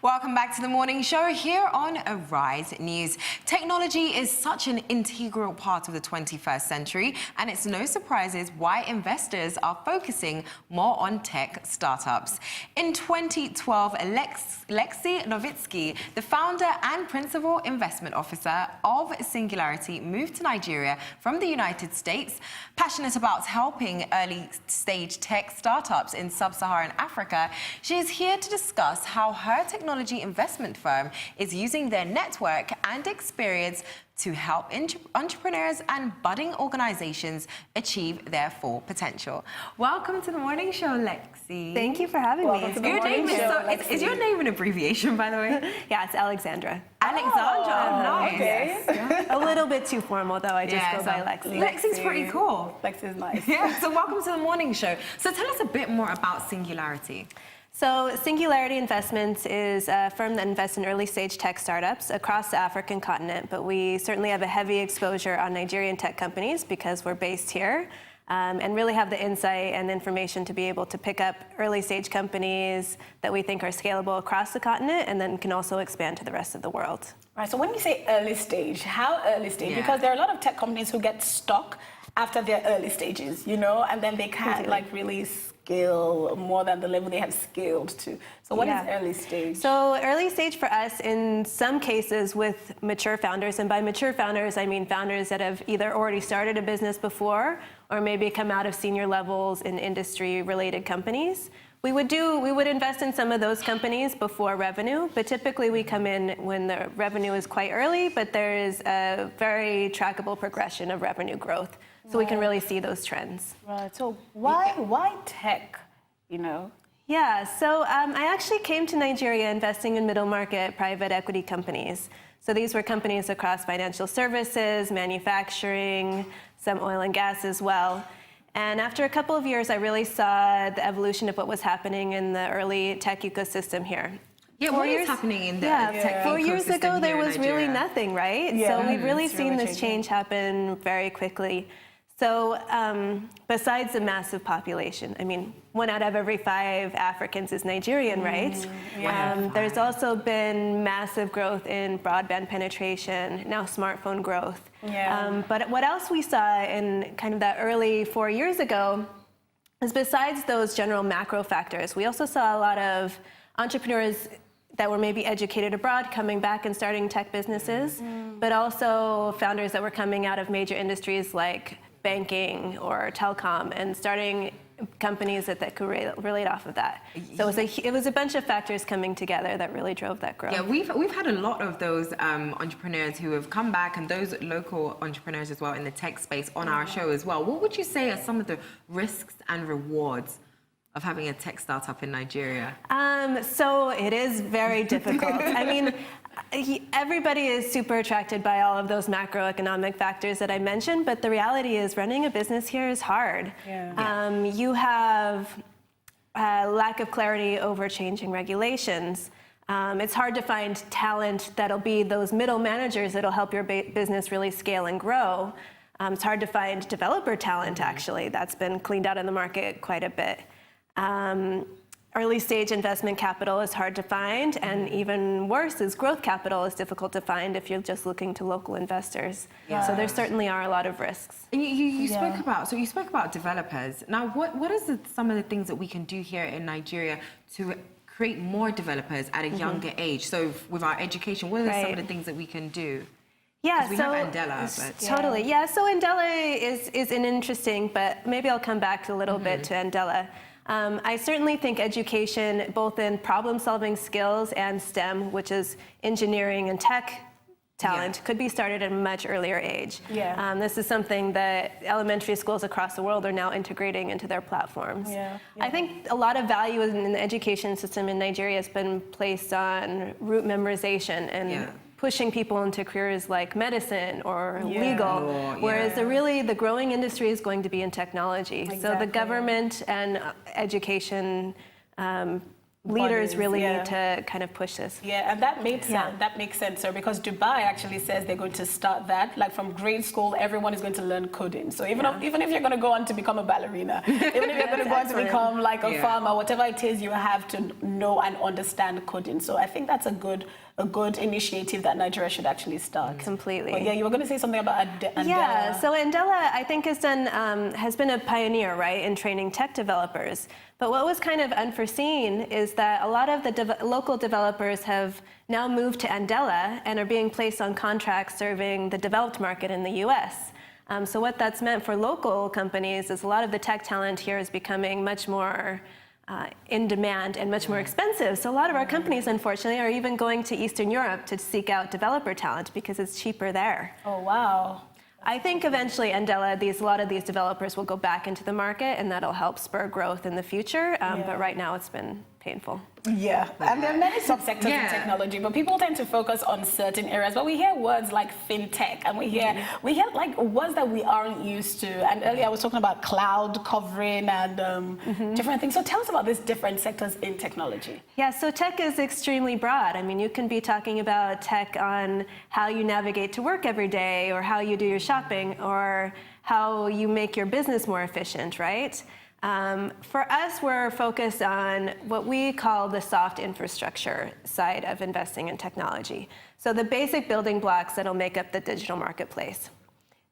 Welcome back to the morning show here on Arise News. Technology is such an integral part of the 21st century, and it's no surprises why investors are focusing more on tech startups. In 2012, Lexi Novitske, the founder and principal investment officer of Singularity, moved to Nigeria from the United States. Passionate about helping early-stage tech startups in sub-Saharan Africa, she is here to discuss how her technology investment firm is using their network and experience to help entrepreneurs and budding organizations achieve their full potential. Welcome to the morning show, Lexi. Thank you for having me. Is your name an abbreviation, by the way? Yeah, it's Alexandra. Alexandra, nice. Okay. Yes. A little bit too formal, though. I just go by Lexi. Lexi's pretty cool. Lexi's nice. Yeah, so welcome to the morning show. So tell us a bit more about Singularity. So Singularity Investments is a firm that invests in early-stage tech startups across the African continent, but we certainly have a heavy exposure on Nigerian tech companies because we're based here, and really have the insight and information to be able to pick up early-stage companies that we think are scalable across the continent and then can also expand to the rest of the world. Right, so when you say early stage, how early stage? Yeah. Because there are a lot of tech companies who get stuck after their early stages, you know, and then they can't like really scale more than the level they have scaled to. So what is early stage? So early stage for us, in some cases with mature founders, and by mature founders, I mean founders that have either already started a business before or maybe come out of senior levels in industry-related companies. We would invest in some of those companies before revenue, but typically we come in when the revenue is quite early, but there is a very trackable progression of revenue growth. So we can really see those trends. Right, so why tech, you know? Yeah, so I actually came to Nigeria investing in middle market private equity companies. So these were companies across financial services, manufacturing, some oil and gas as well. And after a couple of years, I really saw the evolution of what was happening in the early tech ecosystem here. Yeah, what is happening in the tech ecosystem? 4 years ago, there was really nothing, right? Yeah. So we've really seen this change happen very quickly. So besides the massive population, I mean, 1 out of every 5 Africans is Nigerian, right? Yeah. There's also been massive growth in broadband penetration, now smartphone growth. Yeah. But what else we saw in kind of that early 4 years ago is besides those general macro factors, we also saw a lot of entrepreneurs that were maybe educated abroad coming back and starting tech businesses, but also founders that were coming out of major industries like banking or telecom and starting companies that could relate off of that. So it was a bunch of factors coming together that really drove that growth. Yeah, we've had a lot of those entrepreneurs who have come back, and those local entrepreneurs as well in the tech space on our show as well. What would you say are some of the risks and rewards of having a tech startup in Nigeria? So it is very difficult. I mean, everybody is super attracted by all of those macroeconomic factors that I mentioned, but the reality is running a business here is hard. Yeah. You have a lack of clarity over changing regulations. It's hard to find talent that'll be those middle managers that'll help your business really scale and grow. It's hard to find developer talent, actually. That's been cleaned out in the market quite a bit. Early stage investment capital is hard to find, and even worse is growth capital is difficult to find if you're just looking to local investors. So there certainly are a lot of risks. And you spoke about developers. Now, what is some of the things that we can do here in Nigeria to create more developers at a younger age? So with our education, what are some of the things that we can do? Yeah, we have Andela, totally. Yeah, so Andela is an interesting, but maybe I'll come back a little bit to Andela. I certainly think education, both in problem-solving skills and STEM, which is engineering and tech talent, could be started at a much earlier age. Yeah. This is something that elementary schools across the world are now integrating into their platforms. I think a lot of value in the education system in Nigeria has been placed on rote memorization and pushing people into careers like medicine or legal, whereas the growing industry is going to be in technology. So the government and education leaders really yeah. need to kind of push this. Yeah, and that makes sense. That makes sense, sir, because Dubai actually says they're going to start that. Like from grade school, everyone is going to learn coding. So even if you're going to go on to become a ballerina, even if you're going to go on to become like a farmer, whatever it is, you have to know and understand coding. So I think that's a good initiative that Nigeria should actually start. Completely. But yeah, you were going to say something about Andela. Yeah, so Andela, I think, has been a pioneer, right, in training tech developers. But what was kind of unforeseen is that a lot of the local developers have now moved to Andela and are being placed on contracts serving the developed market in the US. So what that's meant for local companies is a lot of the tech talent here is becoming much more in demand and much more expensive. So a lot of our companies, unfortunately, are even going to Eastern Europe to seek out developer talent because it's cheaper there. Oh, wow. I think eventually Andela, a lot of these developers will go back into the market, and that'll help spur growth in the future. But right now, it's been painful. Yeah, and there are many subsectors in technology, but people tend to focus on certain areas. But we hear words like fintech, and we hear like words that we aren't used to. And earlier I was talking about cloud covering and different things. So tell us about these different sectors in technology. Yeah, so tech is extremely broad. I mean, you can be talking about tech on how you navigate to work every day, or how you do your shopping, or how you make your business more efficient, right? For us, we're focused on what we call the soft infrastructure side of investing in technology. So the basic building blocks that'll make up the digital marketplace.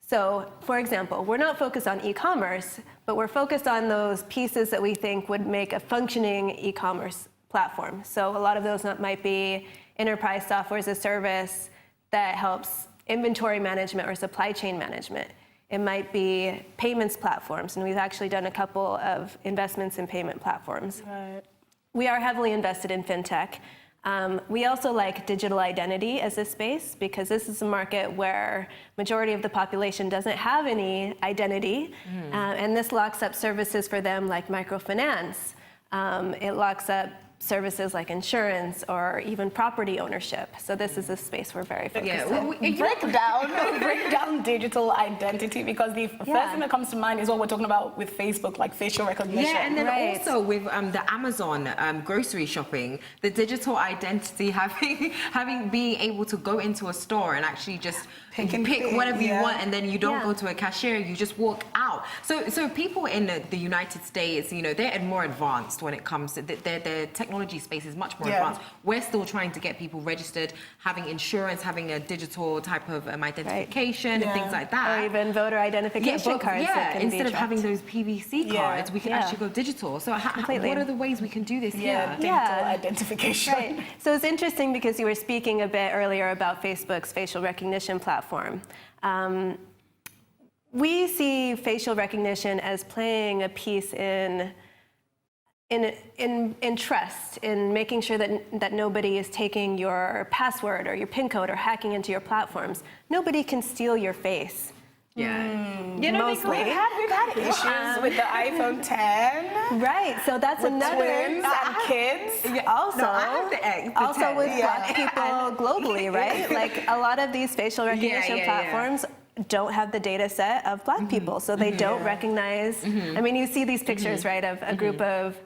So, for example, we're not focused on e-commerce, but we're focused on those pieces that we think would make a functioning e-commerce platform. So a lot of those might be enterprise software as a service that helps inventory management or supply chain management. It might be payments platforms, and we've actually done a couple of investments in payment platforms. Right. We are heavily invested in fintech. We also like digital identity as a space, because this is a market where majority of the population doesn't have any identity, and this locks up services for them like microfinance. It locks up services like insurance or even property ownership. So this is a space we're very focused on. Break down digital identity, because the first thing that comes to mind is what we're talking about with Facebook, like facial recognition. Yeah, and then also with the Amazon grocery shopping, the digital identity being able to go into a store and actually just pick whatever you want, and then you don't go to a cashier, you just walk out. So people in the United States, you know, they're more advanced when it comes to their technology space is much more advanced. We're still trying to get people registered, having insurance, having a digital type of identification and things like that. Or even voter identification cards. Yeah, instead of having those PVC cards, we can actually go digital. So what are the ways we can do this here? Digital identification. Right. So it's interesting because you were speaking a bit earlier about Facebook's facial recognition platform. We see facial recognition as playing a piece in trust, in making sure that nobody is taking your password or your PIN code or hacking into your platforms. Nobody can steal your face. Yeah. You know, mostly. we've had issues with the iPhone 10. Right, so that's with another... twins and kids. Also with Black people globally, right? Like a lot of these facial recognition platforms don't have the data set of Black people, so they don't recognize... I mean, you see these pictures, right, of a group of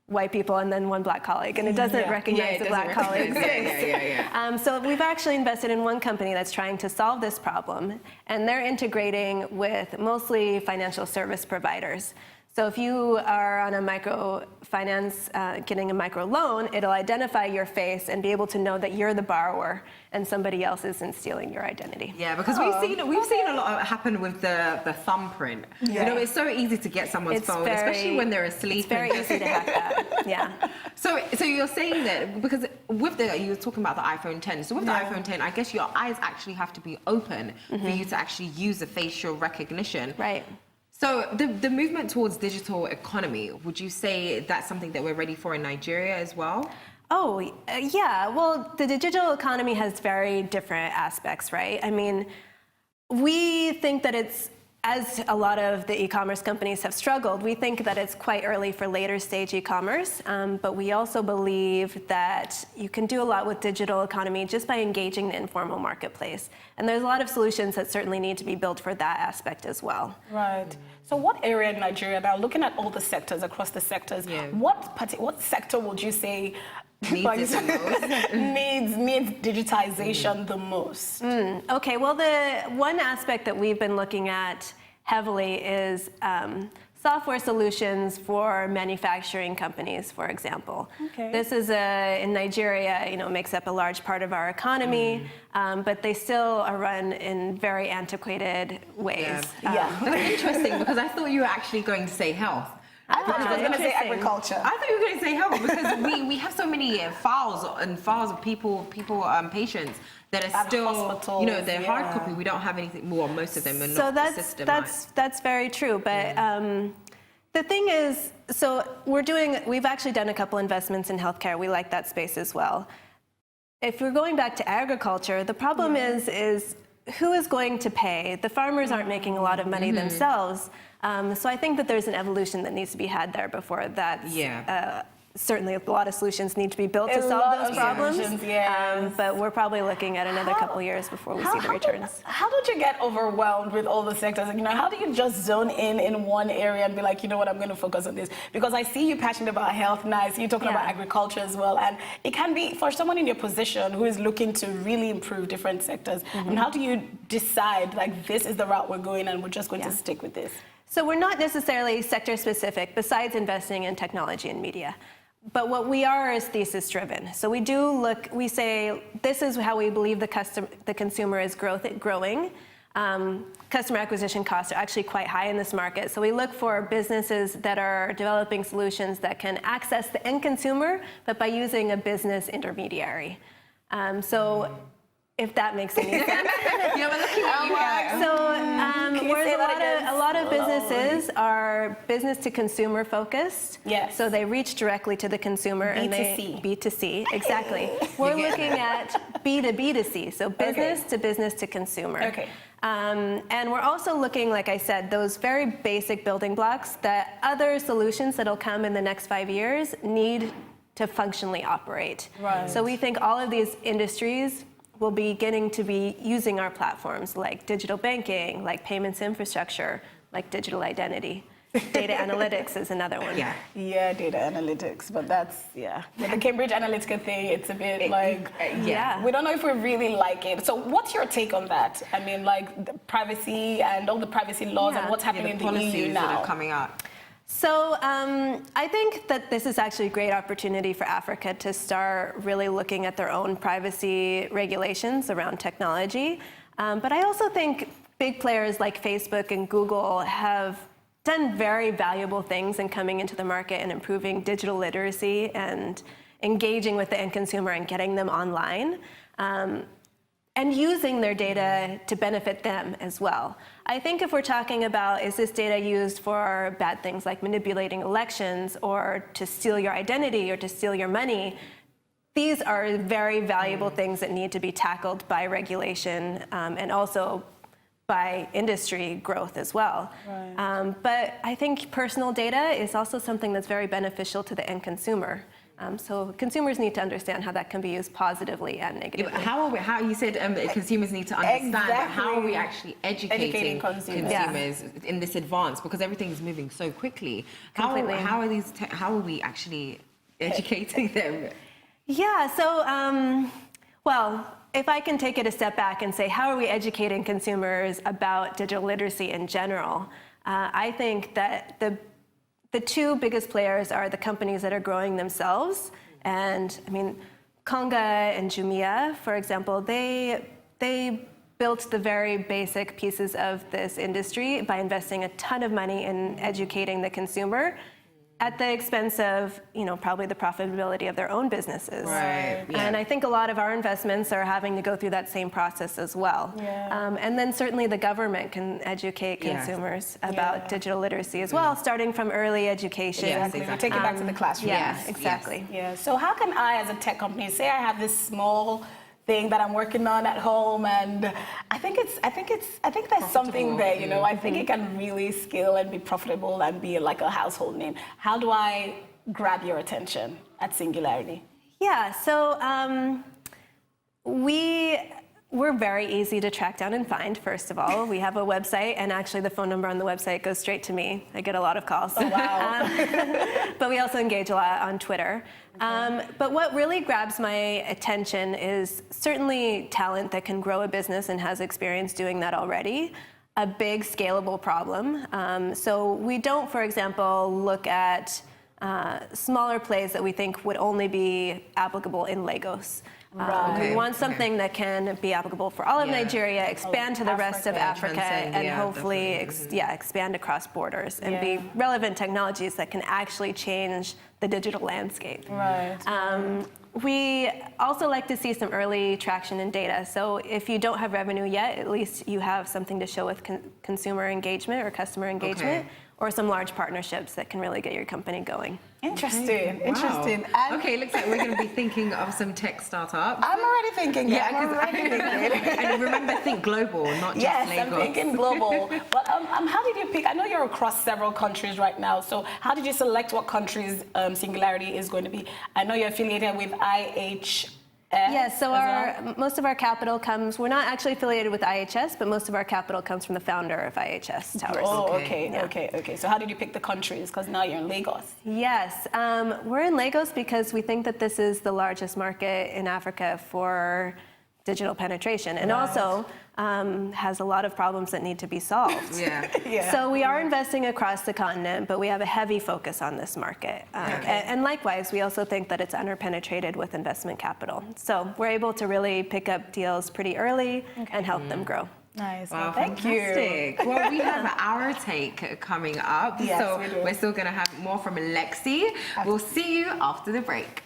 white people and then one Black colleague, and it doesn't recognize the Black colleague's face. So we've actually invested in one company that's trying to solve this problem, and they're integrating with mostly financial service providers. So if you are on a microfinance, getting a micro loan, it'll identify your face and be able to know that you're the borrower and somebody else isn't stealing your identity. Yeah, because we've seen a lot happen with the thumbprint. You know, it's so easy to get someone's phone, especially when they're asleep. It's very easy to hack that. Yeah. So you're saying that because with you were talking about the iPhone 10. So with the iPhone 10, I guess your eyes actually have to be open for you to actually use the facial recognition. Right. So the movement towards digital economy, would you say that's something that we're ready for in Nigeria as well? Oh, yeah. Well, the digital economy has very different aspects, right? I mean, we think that it's as a lot of the e-commerce companies have struggled, we think that it's quite early for later stage e-commerce, but we also believe that you can do a lot with digital economy just by engaging the informal marketplace. And there's a lot of solutions that certainly need to be built for that aspect as well. Right. So what area in Nigeria, now looking at all the sectors, across the sectors, what sector would you say needs digitization the most? Okay, well, the one aspect that we've been looking at heavily is software solutions for manufacturing companies, for example. Okay. This is in Nigeria, makes up a large part of our economy, but they still are run in very antiquated ways. That's interesting, because I thought you were actually going to say health. I thought you were going to say agriculture. I thought you were going to say health, because we have so many files of people, patients that are still, they're hard copy. We don't have anything. Well, most of them are not systemized. That's very true. But the thing is, so we've actually done a couple investments in healthcare. We like that space as well. If we're going back to agriculture, the problem is who is going to pay? The farmers aren't making a lot of money themselves. So I think that there's an evolution that needs to be had there before that's certainly a lot of solutions need to be built to solve those problems. But we're probably looking at another couple years before we see the returns. How did you get overwhelmed with all the sectors? How do you just zone in one area and be like, you know what, I'm going to focus on this? Because I see you passionate about health, and I see you talking about agriculture as well. And it can be, for someone in your position who is looking to really improve different sectors, and how do you decide, like, this is the route we're going and we're just going to stick with this? So we're not necessarily sector specific, besides investing in technology and media. But what we are is thesis driven. So we say, this is how we believe the consumer is growing. Customer acquisition costs are actually quite high in this market. So we look for businesses that are developing solutions that can access the end consumer, but by using a business intermediary. If that makes any sense. A lot of businesses are business to consumer focused. Yes. So they reach directly to the consumer. B2C, exactly. We're looking at B2B2C, so business to business to consumer. Okay. And we're also looking, like I said, those very basic building blocks that other solutions that'll come in the next 5 years need to functionally operate. Right. So we think all of these industries will be getting to be using our platforms, like digital banking, like payments infrastructure, like digital identity. Data analytics is another one. Yeah, data analytics, but that's, With the Cambridge Analytica thing, it's a bit we don't know if we really like it. So what's your take on that? I mean, like the privacy and all the privacy laws and what's happening in the EU now. That are coming out. So I think that this is actually a great opportunity for Africa to start really looking at their own privacy regulations around technology. But I also think big players like Facebook and Google have done very valuable things in coming into the market and improving digital literacy and engaging with the end consumer and getting them online. And using their data to benefit them as well. I think if we're talking about, is this data used for bad things like manipulating elections or to steal your identity or to steal your money, these are very valuable things that need to be tackled by regulation and also by industry growth as well. Right. But I think personal data is also something that's very beneficial to the end consumer. So consumers need to understand how that can be used positively and negatively. How you said consumers need to understand, but how are we actually educating consumers in this advance? Because everything is moving so quickly. How are we actually educating them? Yeah, so, well, if I can take it a step back and say, how are we educating consumers about digital literacy in general? I think that the two biggest players are the companies that are growing themselves. And I mean, Konga and Jumia, for example, they built the very basic pieces of this industry by investing a ton of money in educating the consumer at the expense of, probably the profitability of their own businesses. Right. Yeah. And I think a lot of our investments are having to go through that same process as well. Yeah. And then certainly the government can educate consumers about digital literacy as well, starting from early education. Yes, exactly. Take it back to the classroom. Yeah, exactly. Yeah. So how can I, as a tech company, say I have this small thing that I'm working on at home, and I think there's something there, you know. I think it can really scale and be profitable and be like a household name. How do I grab your attention at Singularity? Yeah, so we're very easy to track down and find, first of all. We have a website, and actually the phone number on the website goes straight to me. I get a lot of calls. Oh, wow. But we also engage a lot on Twitter. But what really grabs my attention is certainly talent that can grow a business and has experience doing that already. A big scalable problem. So we don't, for example, look at smaller plays that we think would only be applicable in Lagos. We want something that can be applicable for all of Nigeria, expand to the rest of Africa, and hopefully expand across borders and be relevant technologies that can actually change the digital landscape. Right. We also like to see some early traction in data. So if you don't have revenue yet, at least you have something to show with consumer engagement or customer engagement, or some large partnerships that can really get your company going. Interesting, interesting. And okay, looks like we're going to be thinking of some tech startups. I'm already thinking. I'm already thinking. And remember, think global, not just Lagos. Yes, I'm thinking global. But how did you pick? I know you're across several countries right now. So how did you select what countries Singularity is going to be? I know you're affiliated with IHS. Yes, so most of our capital comes, we're not actually affiliated with IHS, but most of our capital comes from the founder of IHS Towers. Oh, okay. So how did you pick the countries? Because now you're in Lagos. Yes, we're in Lagos because we think that this is the largest market in Africa for digital penetration, and also has a lot of problems that need to be solved. So we are investing across the continent, but we have a heavy focus on this market. And likewise, we also think that it's underpenetrated with investment capital. So we're able to really pick up deals pretty early and help them grow. Nice. Wow, Thank you. Well, we have our take coming up. Yes, so we do. we're still going to have more from Lexi. We'll see you after the break.